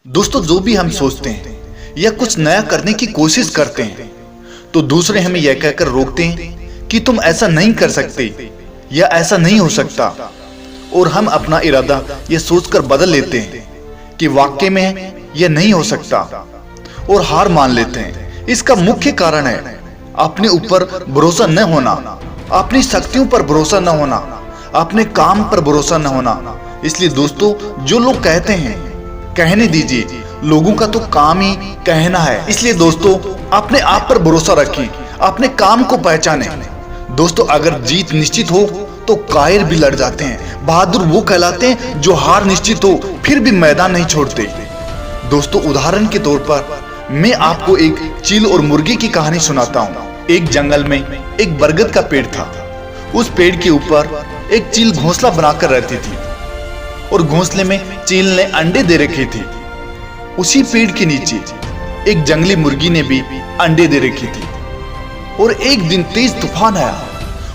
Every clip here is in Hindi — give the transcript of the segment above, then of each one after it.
दोस्तों, जो भी हम सोचते हैं या कुछ नया करने की कोशिश करते हैं तो दूसरे हमें यह कहकर रोकते हैं कि तुम ऐसा नहीं कर सकते या ऐसा नहीं हो सकता, और हम अपना इरादा यह सोचकर बदल लेते हैं कि वाकई में यह नहीं हो सकता और हार मान लेते हैं। इसका मुख्य कारण है अपने ऊपर भरोसा न होना, अपनी शक्तियों पर भरोसा न होना, अपने काम पर भरोसा न होना। इसलिए दोस्तों, जो लोग कहते हैं कहने दीजिए, लोगों का तो काम ही कहना है। इसलिए दोस्तों, अपने आप पर भरोसा रखें, अपने काम को पहचानें। दोस्तों, अगर जीत निश्चित हो तो कायर भी लड़ जाते हैं। बहादुर वो कहलाते हैं जो हार निश्चित हो फिर भी मैदान नहीं छोड़ते। दोस्तों, उदाहरण के तौर पर मैं आपको एक चील और मुर्गे की कहानी सुनाता हूँ। एक जंगल में एक बरगद का पेड़ था। उस पेड़ के ऊपर एक चील घोंसला बनाकर रहती थी और घोंसले में चील ने अंडे दे रखे थे। उसी पेड़ के नीचे एक जंगली मुर्गी ने भी अंडे दे रखी थी। और एक दिन तेज तूफान आया।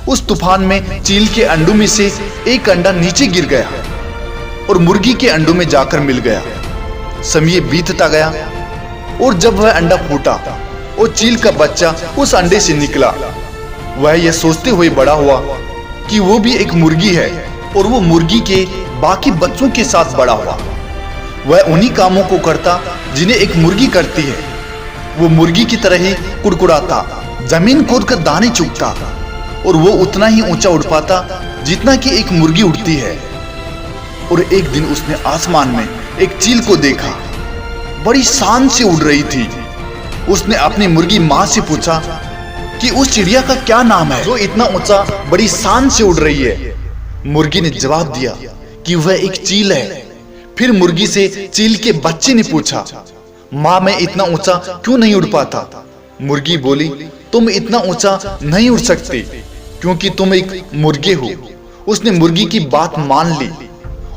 उस तूफान में चील के अंडों में से एक अंडा नीचे गिर गया और मुर्गी के अंडों में जाकर मिल गया। समय बीतता गया और जब वह अंडा फूटा और चील का बच्चा उस अंडे से निकला, वह यह सोचते हुए बड़ा हुआ कि वो भी एक मुर्गी है और वो मुर्गी के बाकी बच्चों के साथ बड़ा हुआ। वह उन्हीं कामों को करता जिन्हें एक मुर्गी करती है। वो मुर्गी की तरह ही कुड़कुड़ाता, जमीन खोदकर दाने चुगता और वो उतना ही ऊंचा उड़ पाता जितना कि एक मुर्गी उड़ती है। और एक दिन उसने आसमान में एक चील को देखा, बड़ी शान से उड़ रही थी। उसने अपनी मुर्गी माँ से पूछा कि उस चिड़िया का क्या नाम है जो इतना ऊंचा बड़ी शान से उड़ रही है। मुर्गी ने जवाब दिया कि वह एक चील है। फिर मुर्गी से चील के बच्चे ने पूछा, माँ मैं इतना ऊंचा क्यों नहीं उड़ पाता? मुर्गी बोली, तुम इतना ऊंचा नहीं उड़ सकते क्योंकि तुम एक मुर्गे हो। उसने मुर्गी की बात मान ली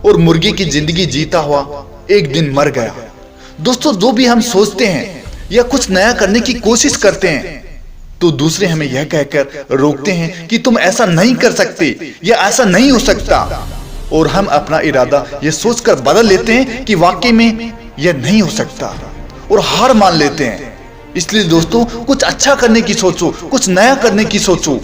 और मुर्गे की जिंदगी जीता हुआ एक दिन मर गया। दोस्तों, जो भी हम सोचते हैं या कुछ नया करने की कोशिश करते हैं तो दूसरे हमें यह कहकर रोकते हैं कि तुम ऐसा नहीं कर सकते या ऐसा नहीं हो सकता, और हम अपना इरादा यह सोचकर बदल लेते हैं कि वाकई में यह नहीं हो सकता और हार मान लेते हैं। इसलिए दोस्तों, कुछ अच्छा करने की सोचो, कुछ नया करने की सोचो।